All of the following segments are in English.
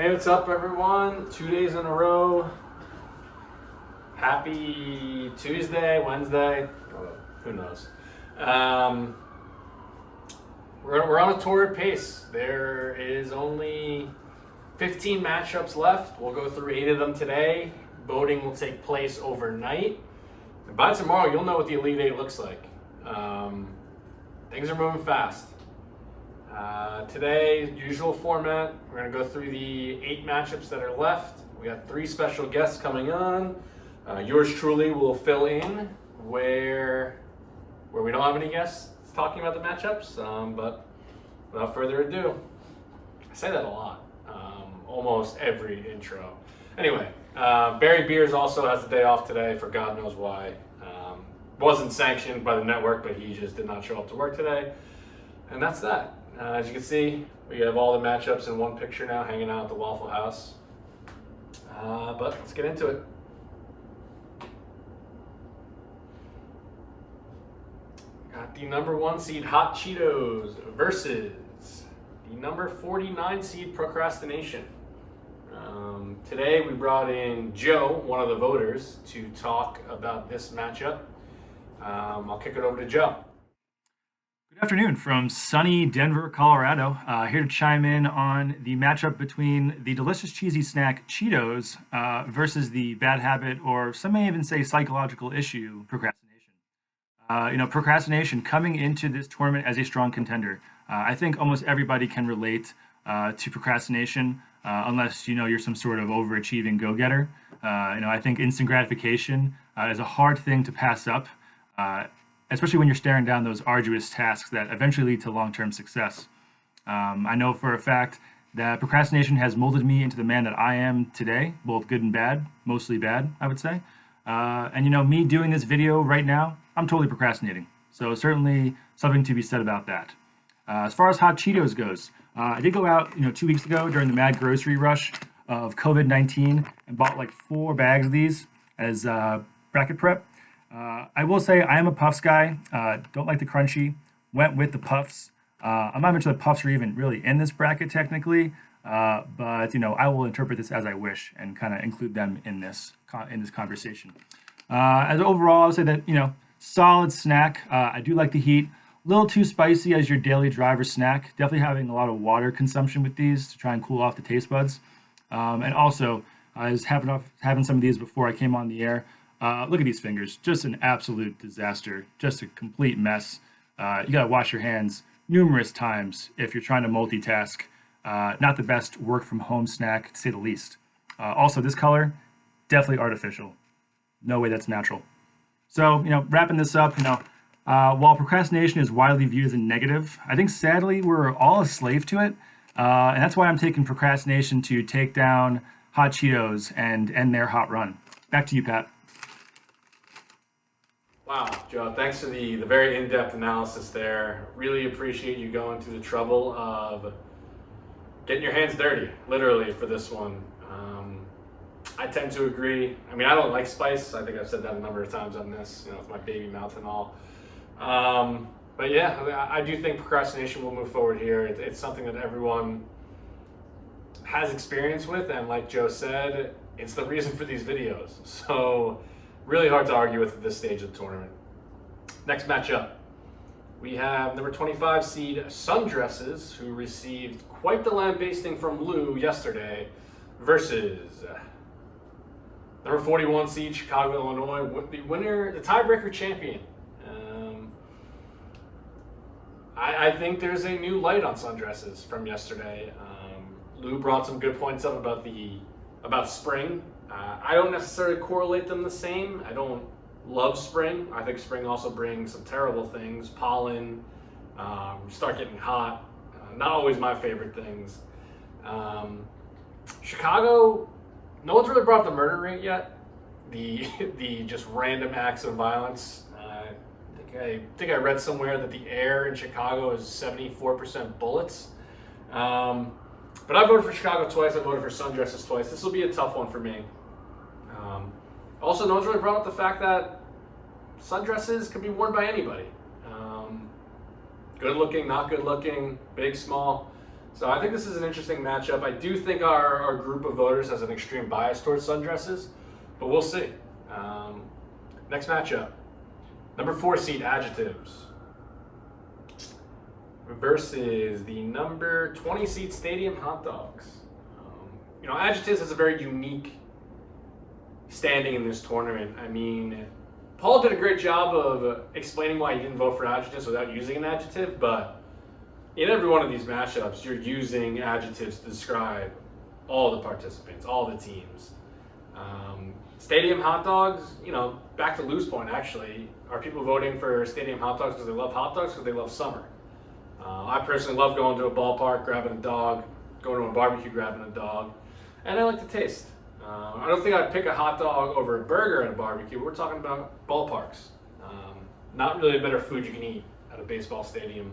Hey, what's up, everyone? 2 days in a row. Happy Tuesday, Wednesday. Who knows? We're on a torrid pace. There is only 15 matchups left. We'll go through 8 of them today. Voting will take place overnight. And by tomorrow, you'll know what the Elite 8 looks like. Things are moving fast. Today, usual format, we're going to go through the 8 matchups that are left. We got 3 special guests coming on. Yours truly will fill in where we don't have any guests talking about the matchups, but without further ado, I say that a lot, almost every intro. Anyway, Barry Beers also has the day off today for God knows why. Wasn't sanctioned by the network, but he just did not show up to work today. And that's that. As you can see, we have all the matchups in one picture now, hanging out at the Waffle House. But let's get into it. Got the number 1 seed Hot Cheetos versus the number 49 seed Procrastination. Today we brought in Joe, one of the voters, to talk about this matchup. I'll kick it over to Joe. Good afternoon from sunny Denver, Colorado. Here to chime in on the matchup between the delicious cheesy snack Cheetos versus the bad habit, or some may even say psychological issue, procrastination. Procrastination coming into this tournament as a strong contender. I think almost everybody can relate to procrastination, unless you're some sort of overachieving go-getter. I think instant gratification is a hard thing to pass up. Especially when you're staring down those arduous tasks that eventually lead to long-term success. I know for a fact that procrastination has molded me into the man that I am today, both good and bad, mostly bad, I would say. Me doing this video right now, I'm totally procrastinating. So certainly something to be said about that. As far as Hot Cheetos goes, I did go out 2 weeks ago during the mad grocery rush of COVID-19 and bought like 4 bags of these as bracket prep. I will say I am a Puffs guy. Don't like the crunchy. Went with the Puffs. I'm not even sure the Puffs are even really in this bracket technically, but I will interpret this as I wish and kind of include them in this conversation. As overall, I would say that solid snack. I do like the heat. A little too spicy as your daily driver snack. Definitely having a lot of water consumption with these to try and cool off the taste buds. And also, I was having some of these before I came on the air. Look at these fingers, just an absolute disaster, just a complete mess. You gotta wash your hands numerous times if you're trying to multitask. Not the best work from home snack, to say the least. Also, this color, definitely artificial. No way that's natural. So, wrapping this up, while procrastination is widely viewed as a negative, I think sadly we're all a slave to it. And that's why I'm taking procrastination to take down Hot Cheetos and end their hot run. Back to you, Pat. Wow, Joe, thanks for the very in-depth analysis there. Really appreciate you going through the trouble of getting your hands dirty, literally, for this one. I tend to agree. I mean, I don't like spice. I think I've said that a number of times on this, with my baby mouth and all. But yeah, I do think procrastination will move forward here. It's something that everyone has experience with, and like Joe said, it's the reason for these videos. So really hard to argue with at this stage of the tournament. Next matchup, we have number 25 seed Sundresses, who received quite the lambasting from Lou yesterday, versus number 41 seed Chicago, Illinois, the winner, the tiebreaker champion. I think there's a new light on Sundresses from yesterday. Lou brought some good points up about spring. I don't necessarily correlate them the same. I don't love spring. I think spring also brings some terrible things. Pollen, start getting hot. Not always my favorite things. Chicago, no one's really brought up the murder rate yet. The just random acts of violence. I think I read somewhere that the air in Chicago is 74% bullets. But I voted for Chicago twice. I voted for Sundresses twice. This will be a tough one for me. Also, no one's really brought up the fact that sundresses can be worn by anybody. Good looking, not good looking, big, small. So I think this is an interesting matchup. I do think our group of voters has an extreme bias towards sundresses, but we'll see. Next matchup, number 4 seed Adjectives versus the number 20 seed Stadium Hot Dogs. Adjectives has a very unique standing in this tournament. I mean, Paul did a great job of explaining why he didn't vote for Adjectives without using an adjective, but in every one of these matchups, you're using adjectives to describe all the participants, all the teams. Stadium Hot Dogs, back to Lou's point actually, are people voting for Stadium Hot Dogs because they love hot dogs, because they love summer? I personally love going to a ballpark, grabbing a dog, going to a barbecue, grabbing a dog, and I like the taste. I don't think I'd pick a hot dog over a burger at a barbecue. We're talking about ballparks. Not really a better food you can eat at a baseball stadium.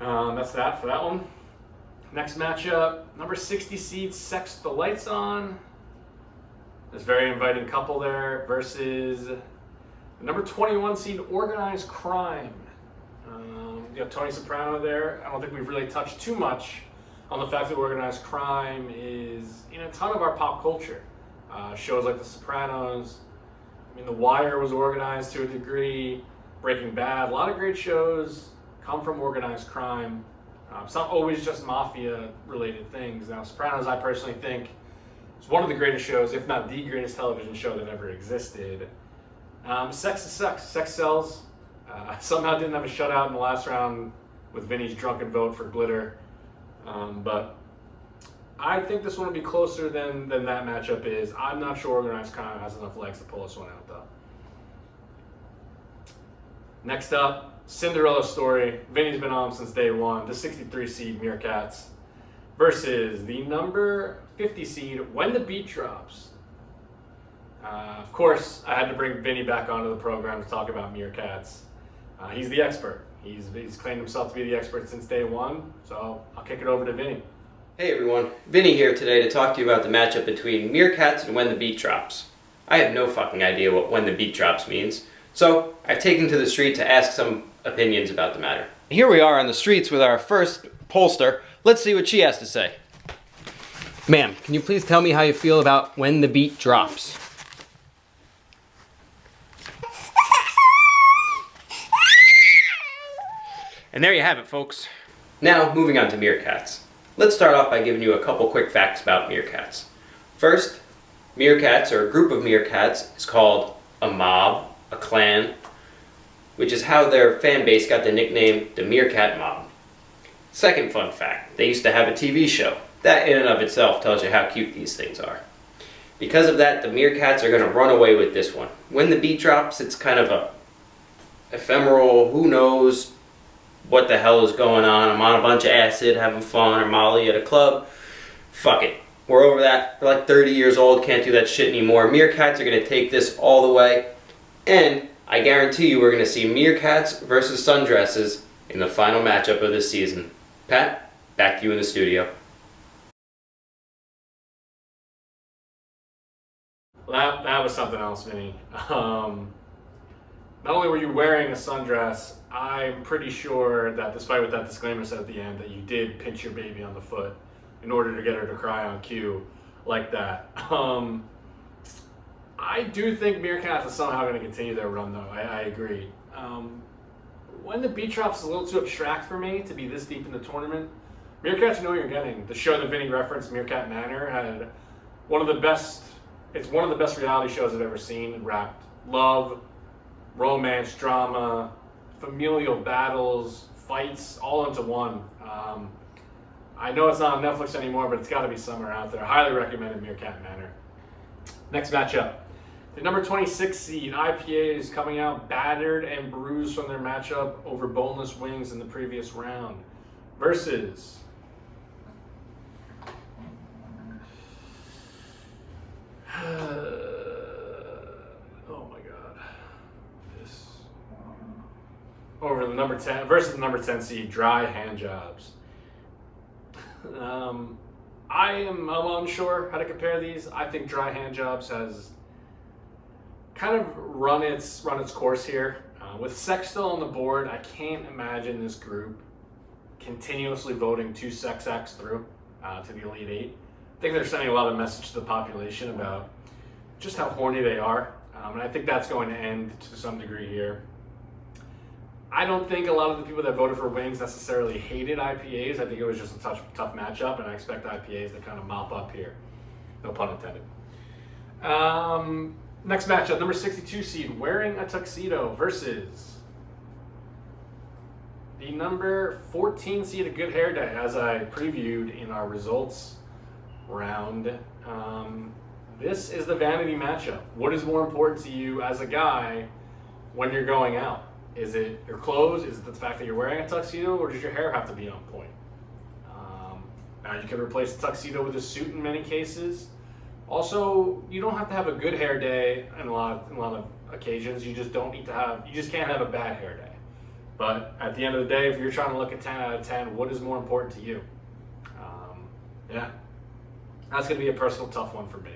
That's that for that one. Next matchup, number 60 seed Sex the Lights On. This very inviting couple there versus the number 21 seed Organized Crime. You got Tony Soprano there. I don't think we've really touched too much on the fact that organized crime is in a ton of our pop culture. Shows like The Sopranos, The Wire was organized to a degree, Breaking Bad, a lot of great shows come from organized crime. It's not always just mafia-related things. Now, Sopranos, I personally think, is one of the greatest shows, if not the greatest television show that ever existed. Sex is sex. Sex sells. Somehow didn't have a shutout in the last round with Vinny's drunken vote for Glitter. But I think this one will be closer than that matchup is. I'm not sure Organized Crime has enough legs to pull this one out, though. Next up, Cinderella Story. Vinny's been on since day one. The 63 seed Meerkats versus the number 50 seed When the Beat Drops. Of course, I had to bring Vinny back onto the program to talk about Meerkats. He's the expert. He's claimed himself to be the expert since day one, so I'll kick it over to Vinny. Hey everyone, Vinny here today to talk to you about the matchup between Meerkats and When the Beat Drops. I have no fucking idea what When the Beat Drops means, so I've taken to the street to ask some opinions about the matter. Here we are on the streets with our first pollster. Let's see what she has to say. Ma'am, can you please tell me how you feel about When the Beat Drops? And there you have it, folks. Now, moving on to Meerkats. Let's start off by giving you a couple quick facts about Meerkats. First, Meerkats, or a group of Meerkats, is called a mob, a clan, which is how their fan base got the nickname the Meerkat Mob. Second fun fact, they used to have a TV show. That in and of itself tells you how cute these things are. Because of that, the Meerkats are going to run away with this one. When the Beat Drops, it's kind of a ephemeral, who knows what the hell is going on. I'm on a bunch of acid, having fun, or Molly at a club. Fuck it. We're over that. We're like 30 years old, can't do that shit anymore. Meerkats are going to take this all the way. And I guarantee you we're going to see Meerkats versus Sundresses in the final matchup of this season. Pat, back to you in the studio. Well, that was something else, Vinny. Not only were you wearing a sundress, I'm pretty sure that despite what that disclaimer said at the end, that you did pinch your baby on the foot in order to get her to cry on cue like that. I do think Meerkats is somehow going to continue their run, though. I agree. When the Beat Drops is a little too abstract for me to be this deep in the tournament. Meerkats, you know what you're getting. The show that Vinny referenced, Meerkat Manor, had one of the best. It's one of the best reality shows I've ever seen. It wrapped love, romance, drama, familial battles, fights, all into one. I know it's not on Netflix anymore, but it's got to be somewhere out there. Highly recommended Meerkat Manor. Next matchup. The number 26 seed IPA is coming out battered and bruised from their matchup over boneless wings in the previous round versus oh my god. Over the number 10 versus the number 10 seed Dry Hand Jobs. I'm unsure how to compare these. I think Dry Hand Jobs has kind of run its course here. With Sex still on the board, I can't imagine this group continuously voting two sex acts through to the Elite Eight. I think they're sending a lot of message to the population about just how horny they are, and I think that's going to end to some degree here. I don't think a lot of the people that voted for wings necessarily hated IPAs. I think it was just a tough matchup, and I expect IPAs to kind of mop up here. No pun intended. Next matchup, number 62 seed, Wearing a Tuxedo versus the number 14 seed, A Good Hair Day, as I previewed in our results round. This is the vanity matchup. What is more important to you as a guy when you're going out? Is it your clothes? Is it the fact that you're wearing a tuxedo, or does your hair have to be on point? Now you can replace a tuxedo with a suit in many cases. Also, you don't have to have a good hair day in a lot of occasions. You just can't have a bad hair day. But at the end of the day, if you're trying to look at 10 out of 10, what is more important to you? Yeah, that's going to be a personal tough one for me.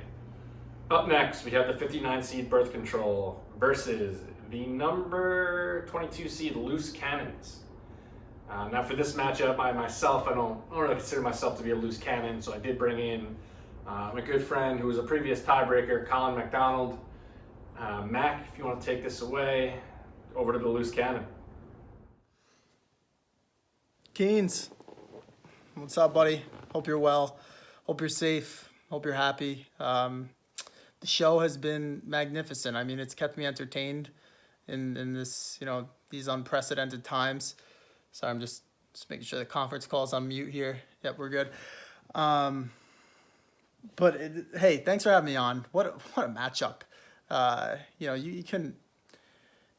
Up next, we have the 59 seed Birth Control versus the number 22 seed Loose Cannons. Now for this matchup, I myself, I don't really consider myself to be a loose cannon, so I did bring in my good friend who was a previous tiebreaker, Colin McDonald. Mac, if you want to take this away, over to the Loose Cannon. Keens, what's up, buddy? Hope you're well. Hope you're safe. Hope you're happy. The show has been magnificent. I mean, it's kept me entertained in this, these unprecedented times. Sorry, I'm just making sure the conference call's on mute here. Yep, we're good. Hey, thanks for having me on. What a matchup.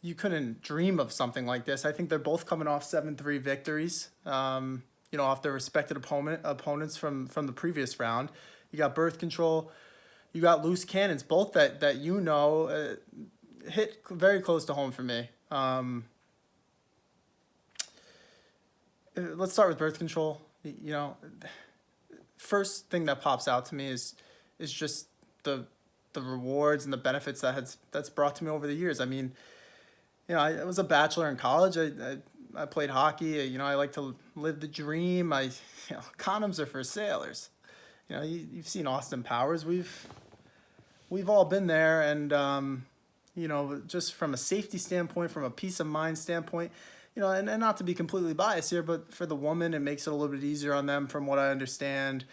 You couldn't dream of something like this. I think they're both coming off 7-3 victories. Off their respected opponents from the previous round. You got Birth Control, you got Loose Cannons, both that hit very close to home for me. Let's start with Birth Control. First thing that pops out to me is just the rewards and the benefits that's brought to me over the years. I mean, I was a bachelor in college. I played hockey. I like to live the dream. Condoms are for sailors. You've seen Austin Powers. We've all been there, and just from a safety standpoint, from a peace of mind standpoint, and not to be completely biased here, but for the woman, it makes it a little bit easier on them, from what I understand.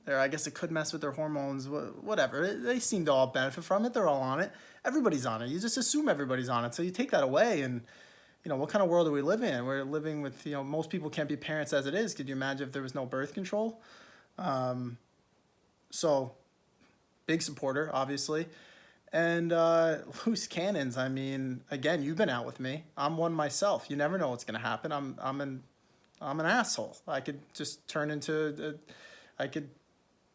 I guess it could mess with their hormones, whatever. They seem to all benefit from it. They're all on it. Everybody's on it. You just assume everybody's on it. So you take that away, and what kind of world do we live in? We're living with, most people can't be parents as it is. Could you imagine if there was no birth control? So big supporter, obviously. And Loose Cannons, I mean, again, you've been out with me. I'm one myself. You never know what's going to happen. I'm an asshole. I could just turn into I could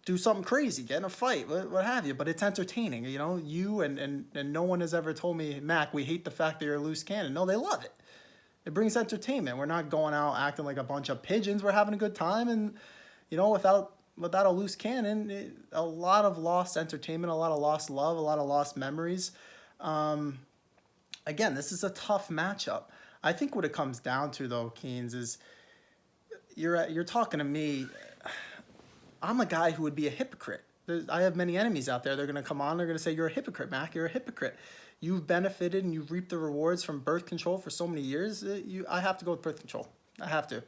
do something crazy, get in a fight, what have you. But it's entertaining, You and no one has ever told me, Mac, we hate the fact that you're a loose cannon. No, they love it. It brings entertainment. We're not going out acting like a bunch of pigeons. We're having a good time, and without a loose cannon, a lot of lost entertainment, a lot of lost love, a lot of lost memories. Again, this is a tough matchup. I think what it comes down to, though, Keens, is you're talking to me. I'm a guy who would be a hypocrite. I have many enemies out there. They're going to come on. They're going to say, you're a hypocrite, Mac. You're a hypocrite. You've benefited and you've reaped the rewards from birth control for so many years. I have to go with birth control. I have to.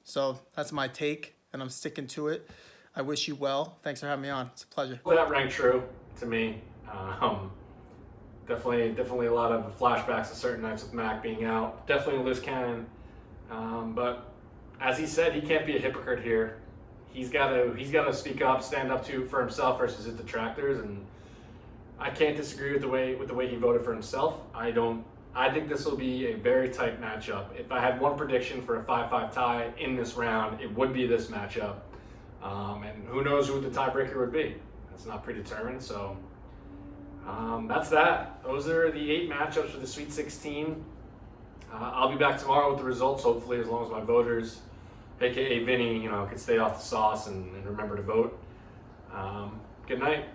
So that's my take, and I'm sticking to it. I wish you well. Thanks for having me on. It's a pleasure. Well, that rang true to me. Definitely a lot of flashbacks to certain nights with Mac being out. Definitely a loose cannon. But as he said, he can't be a hypocrite here. He's got to speak up, stand up for himself versus his detractors, and I can't disagree with the way he voted for himself. I think this will be a very tight matchup. If I had one prediction for a 5-5 tie in this round, it would be this matchup. And who knows who the tiebreaker would be? It's not predetermined. So that's that. Those are the 8 matchups for the Sweet 16. I'll be back tomorrow with the results, hopefully, as long as my voters, aka Vinny, can stay off the sauce and remember to vote. Good night.